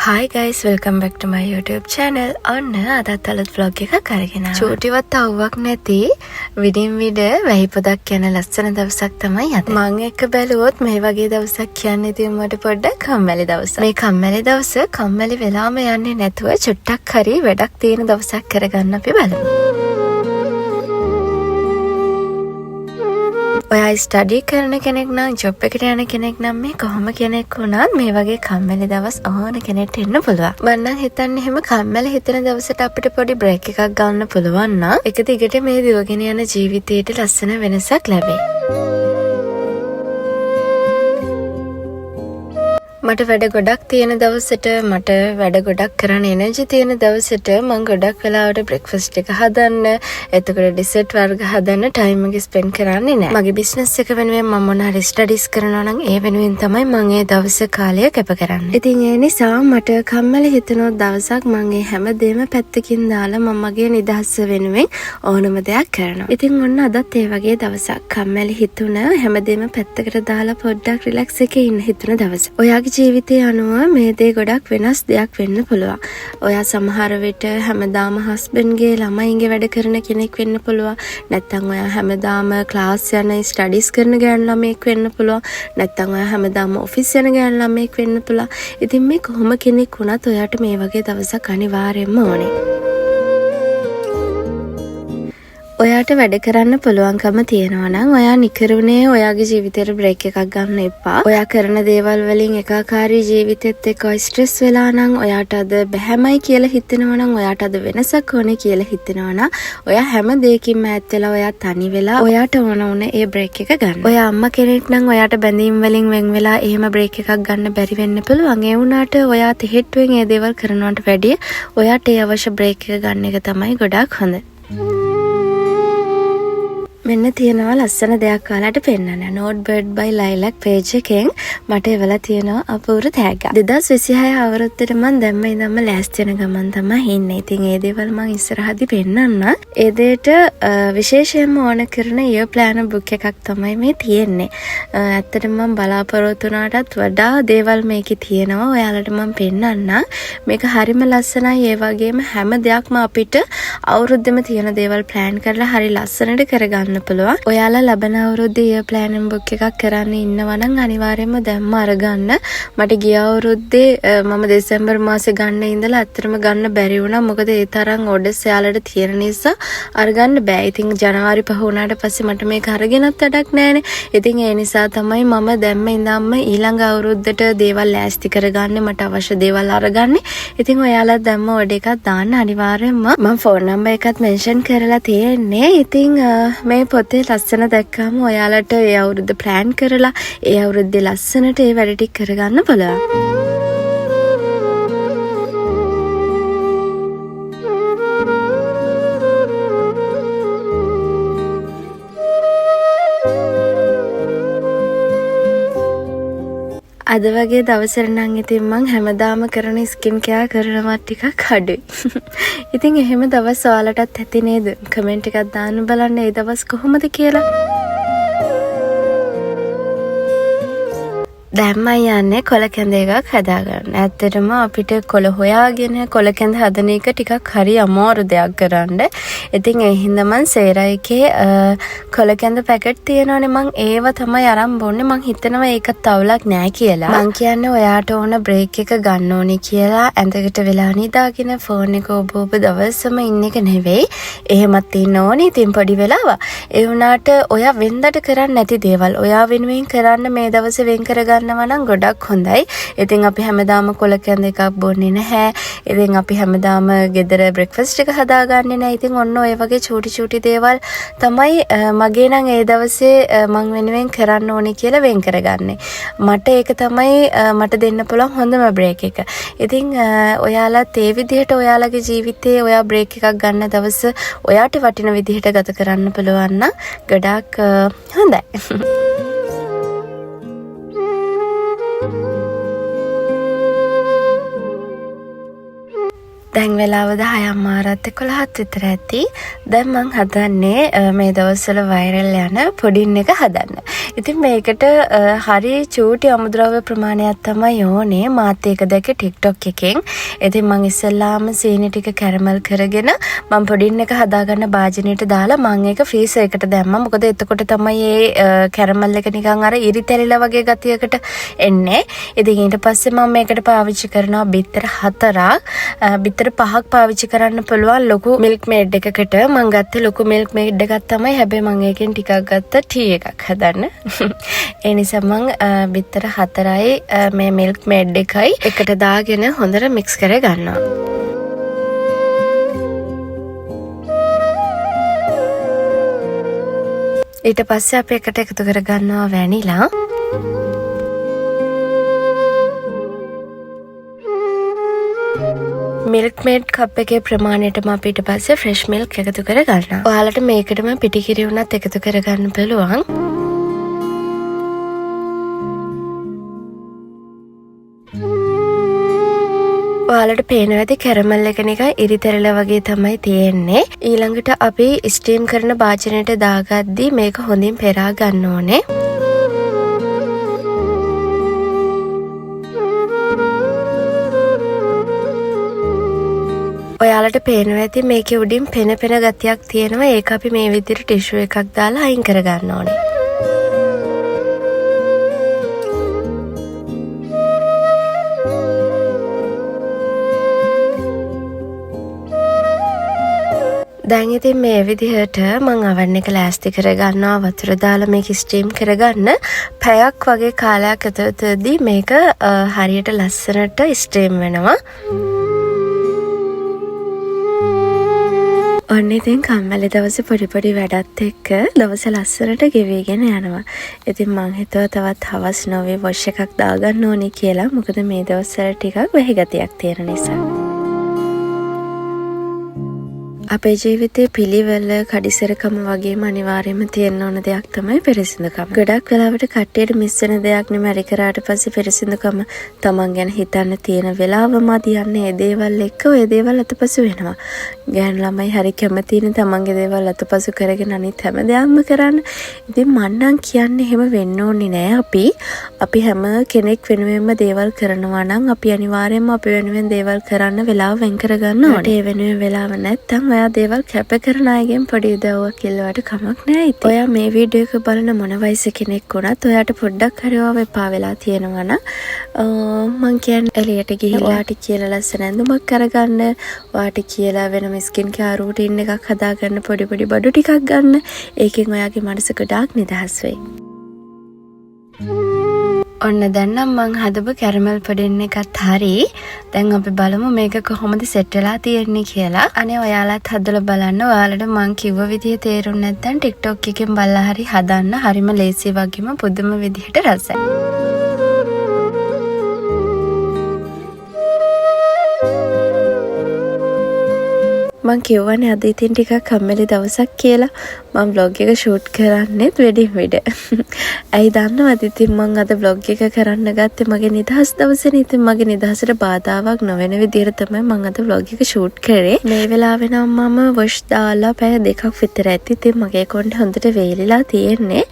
Hi guys, welcome back to my YouTube channel. ඔන්න අදත් අලුත් vlog එකක් අරගෙන ආවා. චූටිවත් අවුවක් නැති විඩින් විඩ වැහිපොදක් යන ලස්සන දවසක් තමයි අද. මම එක්ක බැලුවොත් මේ වගේ දවසක් කියන්නේ ඉතින් මට පොඩ්ඩක් කම්මැලි දවසක්. මේ කම්මැලි දවස කම්මැලි වෙලාම යන්නේ නැතුව චුට්ටක් හරි වැඩක් තියෙන දවසක් කරගන්න අපි බලමු. ඔයා ස්ටඩි කරන කෙනෙක් නම් ජොබ් එකට යන කෙනෙක් නම් මේ කොහොම කෙනෙක් වුණත් මේ වගේ කම්මැලි දවස් ඕන කෙනෙක්ට එන්න පුළුවන්. මම නම් හිතන්නේ එහෙම කම්මැලි හිතෙන දවසට අපිට පොඩි බ්‍රේක් එකක් ගන්න පුළුවන් නම් එක දිගට මේ දිවගෙන යන ජීවිතේට ලස්සන වෙනසක් ලැබෙයි. මට වැඩ ගොඩක් තියෙන දවසට මට වැඩ ගොඩක් කරන්න එනර්ජි තියෙන දවසට මම ගොඩක් වෙලාවට බ්‍රෙක්ෆාස්ට් එක හදන්න, එතකොට ඩෙසර්ට් වර්ග හදන්න ටයිම් එක ස්පෙන්ඩ් කරන්නේ නැහැ. මගේ බිස්නස් එක වෙනුවෙන් මම මොන හරි ස්ටඩීස් කරනවා නම් ඒ වෙනුවෙන් තමයි මම ඒ දවසේ කාලය කැප කරන්නේ. ඉතින් ඒ නිසා මට කම්මැලි හිතෙන දවසක් මම ඒ හැමදේම පැත්තකින් දාලා මම මගේ නිදහස වෙනුවෙන් ඕනම දෙයක් කරනවා. ඉතින් ඔන්න අදත් ඒ වගේ දවසක් කම්මැලි හිතුණ හැමදේම පැත්තකට දාලා පොඩ්ඩක් රිලැක්ස් එකේ ඉන්න හිතුණ දවස. ඔයාගේ ජීවිතය අනුව මේ දේ ගොඩක් වෙනස් දෙයක් වෙන්න පුළුවන්. ඔයා සමහර විට හැමදාම හස්බන්ඩ්ගේ ළමයින්ගේ වැඩ කරන කෙනෙක් වෙන්න පුළුවන්. නැත්නම් ඔයා හැමදාම ක්ලාස් යන ස්ටඩීස් කරන ගෑනු ළමයෙක් වෙන්න පුළුවන්. නැත්නම් ඔයා හැමදාම ඔෆිස් යන ගෑනු ළමයෙක් වෙන්න පුළුවන්. ඉතින් මේ කොහොම කෙනෙක් වුණත් ඔයාට මේ වගේ දවසක් අනිවාර්යයෙන්ම ඕනේ. ඔයාට වැඩ කරන්න පුළුවන්කම තියෙනවා නම් ඔයා නිකරුණේ ඔයාගේ ජීවිතේට බ්‍රේක් එකක් ගන්න එපා. ඔයා කරන දේවල් වලින් එකාකාරී ජීවිතෙත් එක්ක ස්ට්‍රෙස් වෙලා නම් ඔයාට අද බැහැමයි කියලා හිතෙනවා නම් ඔයාට අද වෙනසක් ඕනේ කියලා හිතෙනවා නම් ඔයා හැම දෙයකින්ම ඈත් වෙලා ඔයා තනි වෙලා ඔයාට ඕන ඒ බ්‍රේක් එක ගන්න. ඔයා අම්මා කෙනෙක් නම් ඔයාට බැඳීම් වලින් වෙන් වෙලා එහෙම බ්‍රේක් එකක් ගන්න බැරි වෙන්න පුළුවන්. ඒ වුණාට ඔයා තෙහෙට්ටුවෙන් ඒ දේවල් කරනවට වැඩිය ඔයාට ඒ අවශ්‍ය බ්‍රේක් එක ගන්න එක තමයි ගොඩක් හොඳ. මෙන්න තියෙනවා ලස්සන දෙයක් ඔයාලට පෙන්නන්න. Not Bird by Lilac page එකෙන් මට එවලා තියෙනවා අපූර්ව තෑග්ගක්. 2026 අවුරුද්දට මම දැම්ම ඉඳන්ම ලෑස්ති වෙන ගමන් තමයි ඉන්නේ. ඉතින් ඒ දේවල් මම ඉස්සරහදී පෙන්නන්න. ඒ දෙයට විශේෂයෙන්ම ඕන කරන year planner book එකක් තමයි මේ තියෙන්නේ. ඇත්තටම මම බලාපොරොත්තු වුණාටත් වඩා දේවල් මේකේ තියෙනවා. ඔයාලට මම පෙන්නන්න. මේක හරිම ලස්සනයි. ඒ වගේම හැම දෙයක්ම අපිට අවුරුද්දෙම තියෙන දේවල් plan කරලා හරි ලස්සනට කරගන්න පුළුවන්. ඔයාලා ලබන අවුරුද්දේ year planning book එකක් කරන්න ඉන්නවා නම් අනිවාර්යයෙන්ම දැම්ම අරගන්න. මට ගිය අවුරුද්දේ මම දෙසැම්බර් මාසේ ගන්න ඉඳලා අත්‍තරම ගන්න බැරි වුණා. මොකද ඒ තරම් ඕඩර්ස් යාලට තියෙන නිසා අරගන්න බෑ. ඉතින් ජනවාරි 5 වුණාට පස්සේ මට මේක අරගෙනත් වැඩක් නැහැනේ. ඉතින් ඒ නිසා තමයි මම දැම්ම ඉඳන්ම ඊළඟ අවුරුද්දට දේවල් ලෑස්ති කරගන්නේ. මට අවශ්‍ය දේවල් අරගන්නේ. ඉතින් ඔයාලා දැම්ම ඕඩර් එකක් දාන්න අනිවාර්යයෙන්ම මම ෆෝන් නම්බර් එකත් මෙන්ෂන් කරලා තියෙන්නේ. ඉතින් මේ පොතේ ලස්සන දැක්කම ඔයාලට ඒ අවුරුද්ද ප්ලෑන් කරලා ඒ අවුරුද්දේ ලස්සනට ඒ වැඩ ටික කරගන්න පුළුවන්. අද වගේ දවසට නම් ඉතින් මං හැමදාම කරන ස්කින් කෙයාර් කරනවා ටිකක් අඩුයි. ඉතින් එහෙම දවස් ඔයාලටත් ඇති නේද? කමෙන්ට් එකක් දාන්න බලන්න ඒ දවස් කොහොමද කියලා. දැන් මම යන්නේ කොළ කැඳ එකක් හදාගන්න. ඇත්තටම අපිට කොළ හොයාගෙන කොළ කැඳ හදන එක ටිකක් හරි අමාරු දෙයක් කරන්න. ඉතින් ඒ හින්දා මම සේරායිකේ කොළ කැඳ පැකට් තියෙනවනේ මම ඒව තමයි අරන් බොන්නේ. මම හිතනවා ඒක තවලක් නෑ කියලා. මම කියන්නේ ඔයාට ඕන බ්‍රේක් එක ගන්න ඕනේ කියලා ඇඳකට වෙලා නිදාගෙන ෆෝන් එක ඔබ දවසම ඉන්න එක නෙවෙයි. එහෙමත් ඉන්න ඕනේ. ඉතින් පොඩි වෙලාවක්. ඒ වුණාට ඔයා වෙන්දට කරන්නේ නැති දේවල් ඔයා වෙනුවෙන් කරන්න මේ දවසේ වෙන් කරගන්න නම් ගොඩක් හොඳයි. ඉතින් අපි හැමදාම කොළ කැඳ එකක් බොන්නේ නැහැ. ඉතින් අපි හැමදාම ගෙදර බ්‍රෙක්ෆාස්ට් එක හදාගන්නේ නැහැ. ඉතින් ඔන්න ඔය වගේ චූටි දේවල් තමයි මගේ නම් ඒ දවසේ මං වෙනුවෙන් කරන්න ඕනේ කියලා වෙන් කරගන්නේ. මට ඒක තමයි මට දෙන්න පුළුවන් හොඳම බ්‍රේක් එක. ඉතින් ඔයාලත් ඒ විදිහට ඔයාලගේ ජීවිතේ ඔයා බ්‍රේක් එකක් ගන්න දවස ඔයාට වටින විදිහට ගත කරන්න පුළුවන් නම් ගොඩක් හොඳයි. දැන් වෙලාව 10:11 විතර ඇති. දැන් මං හදන්නේ මේ දවස්වල වෛරල් යන පුඩින් එක හදන්න. ඉතින් මේකට හරි චූටි අමුද්‍රව්‍ය ප්‍රමාණයක් තමයි ඕනේ. මාත් ඒක දැක්කේ TikTok එකෙන්. ඉතින් මං ඉස්සෙල්ලාම සීනි ටික කැරමල් කරගෙන මං පුඩින් එක හදාගන්න භාජනයට දාලා මං ඒක ෆ්‍රීසර් එකට දැම්මා. මොකද එතකොට තමයි මේ කැරමල් එක නිකන් අර ඉරිතැරිලා වගේ ගතියකට එන්නේ. ඉතින් ඊට පස්සේ මම මේකට පාවිච්චි කරනවා බිත්තර 4ක්. බිත්තර 5ක් පාවිච්චි කරන්න පුළුවන් ලොකු මිල්ක් මේඩ් එකකට. මම ගත්තේ ලොකු මිල්ක් මේඩ් එකක් තමයි. හැබැයි මම ඒකෙන් ටිකක් ගත්තා ටී එකක් හදන්න. ඒ නිසා මම බිත්තර 4යි මේ මිල්ක් මේඩ් එකයි එකට දාගෙන හොඳට මික්ස් කර ගන්නවා. ඊට පස්සේ අපි එකට එකතු කර ගන්නවා වැනිලා. මිල්ක් මේඩ් කප් එකේ ප්‍රමාණයටම අපි ඊට පස්සේ ෆ්‍රෙෂ් මිල්ක් එකතු කර ගන්නවා. ඔයාලට මේකටම පිටිකිරි උනත් එකතු කර ගන්න පුළුවන්. ඔයාලට පේනවා ඇති කැරමල් එක නිකන් ඉරිතැරලා වගේ තමයි තියෙන්නේ. ඊළඟට අපි ස්ටීම් කරන භාජනයට දාගද්දි මේක හොඳින් පෙරා ගන්න ඕනේ. ඔයාලට පේනවා ඇති මේකේ උඩින් පෙන ගතියක් තියෙනවා. ඒක අපි මේ විදිහට ටිෂු එකක් දාලා අයින් කර ගන්න ඕනේ. දැන් ඉතින් මේ විදිහට මම oven එක ලෑස්ති කරගන්නවා. වතුර දාලා මේක ස්ටීම් කරගන්න. පැයක් වගේ කාලයක් ඇතුළතදී මේක හරියට ලස්සනට ස්ටීම් වෙනවා. ඔන්න ඉතින් කම්මැලි දවසේ පොඩි වැඩත් එක්ක දවස ලස්සනට ගෙවිගෙන යනවා. ඉතින් මං හිතුවා තවත් හවස් නොවේ වොෂ් එකක් දාගන්න ඕනේ කියලා. මොකද මේ දවස්වල ටිකක් වෙහෙගතියක් තියෙන නිසා. අපේ ජීවිතේ පිළිවෙල කඩිසරකම වගේම අනිවාර්යයෙන්ම තියෙන ඕන දෙයක් තමයි පිරිසිදුකම. ගොඩක් වෙලාවට කට්ටියට මිස් වෙන දෙයක් නෙමෙයි කරාට පස්සේ පිරිසිදුකම තමන් ගැන හිතන්න තියෙන වෙලාවම යන්නේ ඒ දේවල් එක්ක ඔය දේවල් අතපසු වෙනවා. ගෑනු ළමයි හරි කැමතිනේ තමන්ගේ දේවල් අතපසු කරගෙන අනිත් හැම දෙයක්ම කරන්න. ඉතින් මං නම් කියන්නේ එහෙම වෙන්න ඕනේ නෑ. අපි හැම කෙනෙක් වෙනුවෙන්ම දේවල් කරනවා නම් අපි අනිවාර්යයෙන්ම අපි වෙනුවෙන් දේවල් කරන්න වෙලාව වෙන් කරගන්න ඕනේ. ඒ වෙනුවෙන් වෙලාව නැත්තම් ඔයා දේවල් කැප කරන අයගෙන් පොඩි උදව්වක් ඉල්ලුවට කමක් නෑ. ඉතින් ඔයා මේ වීඩියෝ එක බලන මොන වයසේ කෙනෙක් වුණත් ඔයාට පොඩ්ඩක් හරි ඔයාව එපා වෙලා තියෙනවා නම් මං කියන්නේ එළියට ගිහින් ඔයාට කියලා ලස්සන ඇඳුමක් කරගන්න, ඔයාට කියලා වෙනම ස්කින් කෙයාර් රූටින් එකක් හදාගන්න පොඩි බඩු ටිකක් ගන්න. ඒකෙන් ඔයාගේ මනස ගොඩාක් නිදහස් වෙයි. ඔන්න දැන් නම් මං හදපු කැරමල් පුඩින් එකත් හරි. දැන් අපි බලමු මේක කොහොමද සෙට් වෙලා තියෙන්නේ කියලා. අනේ ඔයාලත් හදලා බලන්න. ඔයාලට මං කිව්ව විදිහ තේරුම් නැත්නම් TikTok එකෙන් බලලා හරි හදන්න. හරිම ලේසි වගේම පුදුම විදිහට රසයි. මං කියවනේ අද ඉතින් ටිකක් කම්මැලි දවසක් කියලා. මම vlog එක shoot කරන්නෙත් වෙඩින් විඩ. ඇයි දන්නවද ඉතින් මං අද vlog එක කරන්න ගත්තේ මගේ නිදහස් දවසේනේ. ඉතින් මගේ නිදහසට බාධාවක් නොවන විදිහට තමයි මං අද vlog එක shoot කරේ. මේ වෙලාවේ නම් මම wash දාලා පැය 2ක් විතර ඇති. ඉතින් මගේ කොණ්ඩේ හොඳට වේලිලා තියෙන්නේ.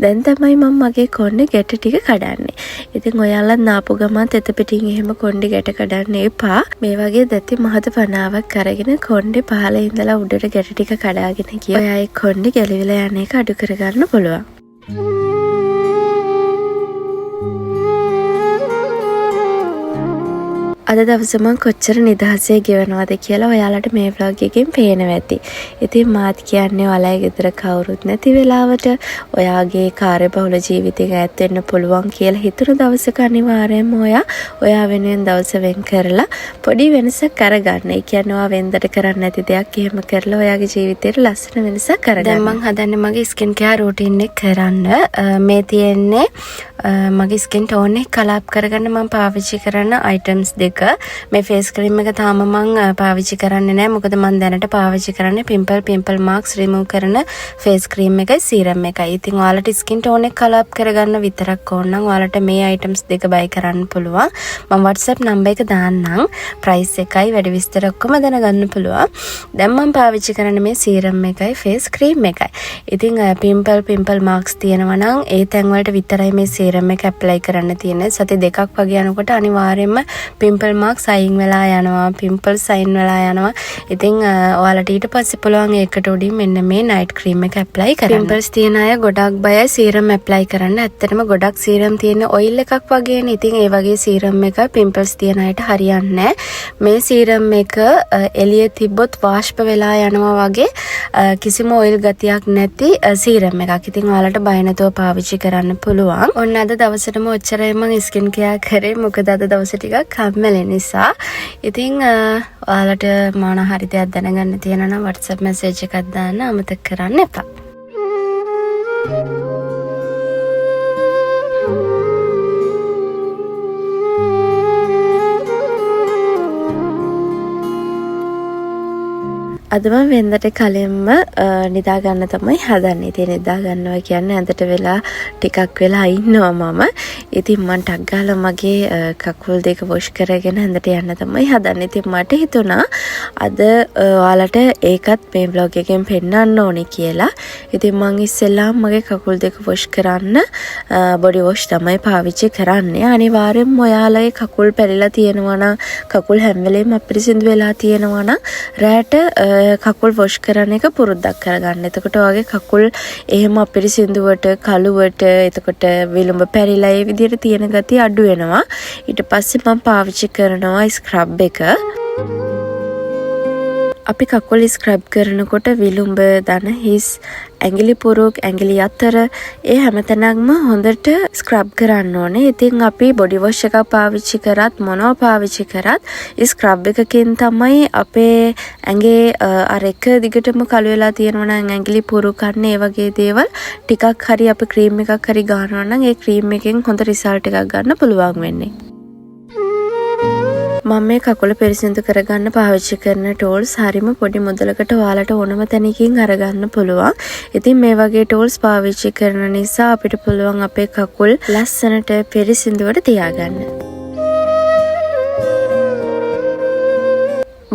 දැන් තමයි මම මගේ කොණ්ඩේ ගැට ටික කඩන්නේ. ඉතින් ඔයාලා නාපු ගමන් තෙත පිටින් එහෙම කොණ්ඩේ ගැට කඩන්න එපා. මේ වගේ දැති මහත පනාවක් අරගෙන කොණ්ඩේ පහළ ඉඳලා උඩට ගැට ටික කඩාගෙන ගියා. ඔයා ඒ කොණ්ඩේ ගැලවිලා යන එක අඩු කරගන්න පුළුවන්. අද දවසේ මම කොච්චර නිදහසේ ගෙවනවද කියලා ඔයාලට මේ vlog එකෙන් පේනවා ඇති. ඉතින් මාත් කියන්නේ ඔයාලගේ ගෙදර කවුරුත් නැති වෙලාවට ඔයාගේ කාර්යබහුල ජීවිතයක ඈත් වෙන්න පුළුවන් කියලා හිතුන දවසක අනිවාර්යයෙන්ම ඔයා වෙනුවෙන් දවස වෙන් කරලා පොඩි වෙනසක් කරගන්න. ඒ කියන්නේ ඔයා වෙන්දට කරන්නේ නැති දෙයක් එහෙම කරලා ඔයාගේ ජීවිතේට ලස්සන වෙනසක් කරගන්න. දැන් මම හදන්නේ මගේ ස්කින් කෙයාර් රූටින් එක කරන්න. මේ තියෙන්නේ මගේ ස්කින් ටෝන් එක කලාප් කරගන්න මම පාවිච්චි කරන අයිටම්ස් දෙක. මේ ෆේස් ක්‍රීම් එක තාම මම පාවිච්චි කරන්නේ නැහැ. මොකද මම දැනට පාවිච්චි කරන්නේ පිම්පල් මාක්ස් රිමූව් කරන ෆේස් ක්‍රීම් එකයි සීරම් එකයි. ඉතින් ඔයාලට ස්කින් ටෝන් එක කලාප් කරගන්න විතරක් ඕන නම් ඔයාලට මේ අයිටම්ස් දෙක බයි කරන්න පුළුවන්. මම WhatsApp නම්බර් එක දාන්නම්. ප්‍රයිස් එකයි වැඩි විස්තර ඔක්කොම දැනගන්න පුළුවන්. දැන් මම පාවිච්චි කරන්නේ මේ සීරම් එකයි ෆේස් ක්‍රීම් එකයි. ඉතින් පිම්පල් මාක්ස් තියෙනවා නම් ඒ තැන් වලට විතරයි මේ සීරම් එක ඇප්ලයි කරන්න තියෙන්නේ. සති දෙකක් වගේ යනකොට අනිවාර්යයෙන්ම පිම්පල් මාක්ස් අයින් වෙලා යනවා. පිම්පල්ස් අයින් වෙලා යනවා. ඉතින් ඔයාලට ඊට පස්සේ පුළුවන් ඒකට උඩින් මෙන්න මේ නයිට් ක්‍රීම් එක ඇප්ලයි කරන්න. පිම්පල්ස් තියෙන අය ගොඩක් බයයි සීරම් ඇප්ලයි කරන්න. ඇත්තටම ගොඩක් සීරම් තියෙන ඔයිල් එකක් වගේනේ. ඉතින් ඒ වගේ සීරම් එක පිම්පල්ස් තියෙන අයට හරියන්නේ නැහැ. මේ සීරම් එක එළියේ තිබ්බොත් වාෂ්ප වෙලා යනවා වගේ කිසිම ඔයිල් ගතියක් නැති සීරම් එකක්. ඉතින් ඔයාලට බය නැතුව පාවිච්චි කරන්න පුළුවන්. ඔන්න අද දවසටම ඔච්චරයි මම ස්කින් කෙයාර් කරේ. මොකද අද දවස ටිකක් කම්මැලි නිසා. ඉතින් ඔයාලට මොන හරි දෙයක් දැනගන්න තියෙනවා නම් WhatsApp message එකක් දාන්න අමතක කරන්න එපා. අද මම වෙන්දට කලින්ම නිදා ගන්න තමයි හදන්නේ. ඉතින් නිදා ගන්නවා කියන්නේ ඇඳට වෙලා ටිකක් වෙලා ඉන්නවා මම. ඉතින් මම ටක් ගාලා මගේ කකුල් දෙක වොෂ් කරගෙන ඇඳට යන්න තමයි හදන්නේ. ඉතින් මට හිතුණා අද ඔයාලට ඒකත් මේ vlog එකෙන් පෙන්නන්න ඕනේ කියලා. ඉතින් මම ඉස්සෙල්ලාම මගේ කකුල් දෙක වොෂ් කරන්න බොඩි වොෂ් තමයි පාවිච්චි කරන්නේ. අනිවාර්යෙන්ම ඔයාලගේ කකුල් පැලිලා තියෙනවා නම් කකුල් හැම වෙලේම අපිරිසිදු වෙලා තියෙනවා නම් රැට කකුල් වොෂ් කරන එක පුරුද්දක් කරගන්න. එතකොට ඔයගේ කකුල් එහෙම අපිරිසිදුවට කළුවට එතකොට විලුඹ පැරිලා ඒ විදිහට තියෙන ගතිය අඩු වෙනවා. ඊට පස්සේ මම පාවිච්චි කරනවා ස්ක්‍රබ් එක. අපි කකුල් ස්ක්‍රබ් කරනකොට විලුඹ දන හිස් ඇඟිලි පුරුක් ඇඟිලි අතර ඒ හැමතැනක්ම හොඳට ස්ක්‍රබ් කරන්න ඕනේ. ඉතින් අපි බොඩි වොෂ් එකක් පාවිච්චි කරත් මොනවා පාවිච්චි කරත් ස්ක්‍රබ් එකකින් තමයි අපේ ඇඟේ අර එක දිගටම කළු වෙලා තියෙනවා නම් ඇඟිලි පුරුක් අන්න ඒ වගේ දේවල් ටිකක් හරි අපි ක්‍රීම් එකක් හරි ගන්නවා නම් ඒ ක්‍රීම් එකෙන් හොඳ රිසල්ට් එකක් ගන්න පුළුවන් වෙන්නේ. මම මේ කකුල පිරිසිදු කරගන්න පාවිච්චි කරන ටූල්ස් හරිම පොඩි මුදලකට ඔයාලට ඕනම තැනකින් අරගන්න පුළුවන්. ඉතින් මේ වගේ ටූල්ස් පාවිච්චි කරන නිසා අපිට පුළුවන් අපේ කකුල් ලස්සනට පිරිසිදුවට තියාගන්න.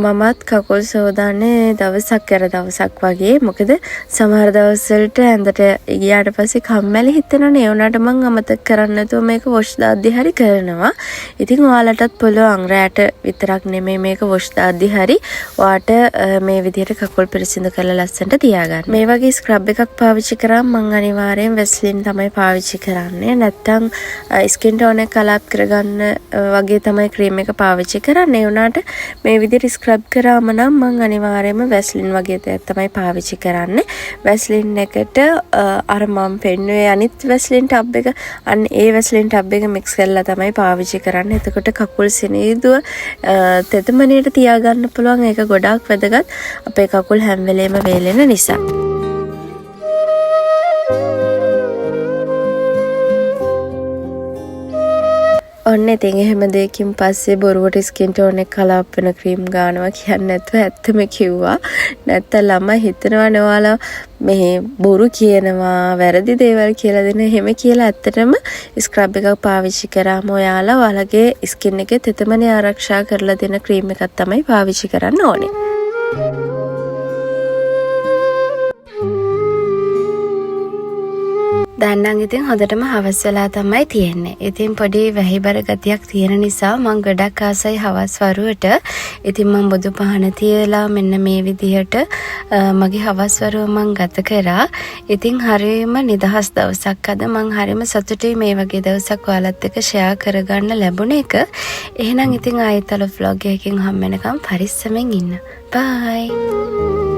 මමත් කකුල් සෝදාන්නේ දවසක් කර දවසක් වගේ. මොකද සමහර දවස්වලට ඇඳට ගියාට පස්සේ කම්මැලි හිතෙනනේ. ඒ වුණාට මම අමතක කරන්නේ නැතුව මේක වොෂ් දාද්දි හරි කරනවා. ඉතින් ඔයාලටත් පුළුවන් රැට විතරක් නෙමෙයි මේක වොෂ් දාද්දි හරි ඔයාට මේ විදිහට කකුල් පිරිසිදු කරලා ලස්සනට තියාගන්න. මේ වගේ ස්ක්‍රබ් එකක් පාවිච්චි කරාම මම අනිවාර්යෙන් වැස්ලින් තමයි පාවිච්චි කරන්නේ. නැත්තම් ස්කින් ටෝන් එක කලාප් කරගන්න වගේ තමයි ක්‍රීම් එක පාවිච්චි කරන්නේ. ඒ වුණාට මේ විදිහට ස්ක්‍රබ් කරාම නම් මම අනිවාර්යයෙන්ම වැස්ලින් වගේ දෙයක් තමයි පාවිච්චි කරන්නේ. වැස්ලින් එකට අර මම පෙන්නුවේ අනිත් වැස්ලින් ටබ් එක අන්න ඒ වැස්ලින් ටබ් එක මික්ස් කරලා තමයි පාවිච්චි කරන්නේ. එතකොට කකුල් සිනිදුව තෙතමනේට තියාගන්න පුළුවන්. ඒක ගොඩාක් වැදගත් අපේ කකුල් හැම වෙලේම වේලෙන නිසා. ඔන්න ඉතින් එහෙම දෙයකින් පස්සේ බොරුවට ස්කින් ටෝන් එක කලාප් වෙන ක්‍රීම් ගන්නවා කියන්නේ නැතුව ඇත්තම කිව්වා. නැත්නම් ළමයි හිතනවානේ ඔයාලා මේ බොරු කියනවා වැරදි දේවල් කියලා දෙන එහෙම කියලා. ඇත්තටම ස්ක්‍රබ් එකක් පාවිච්චි කරාම ඔයාලා ඔයාලගේ ස්කින් එකේ තෙතමනේ ආරක්ෂා කරලා දෙන ක්‍රීම් එකක් තමයි පාවිච්චි කරන්න ඕනේ. දැන් නම් ඉතින් හොඳටම හවස් වෙලා තමයි තියෙන්නේ. ඉතින් පොඩි වැහිබර ගතියක් තියෙන නිසා මම ගොඩක් ආසයි හවස් වරුවට. ඉතින් මම බුදු පහන තියලා මෙන්න මේ විදිහට මගේ හවස් වරුව මම ගත කරා. ඉතින් හරියම නිදහස් දවසක් අද. මම හරියම සතුටුයි මේ වගේ දවසක් ඔයාලත් එක්ක ෂෙයා කරගන්න ලැබුණ එක. එහෙනම් ඉතින් ආයෙත් vlog එකකින් හම් වෙනකම් පරිස්සමෙන් ඉන්න. Bye.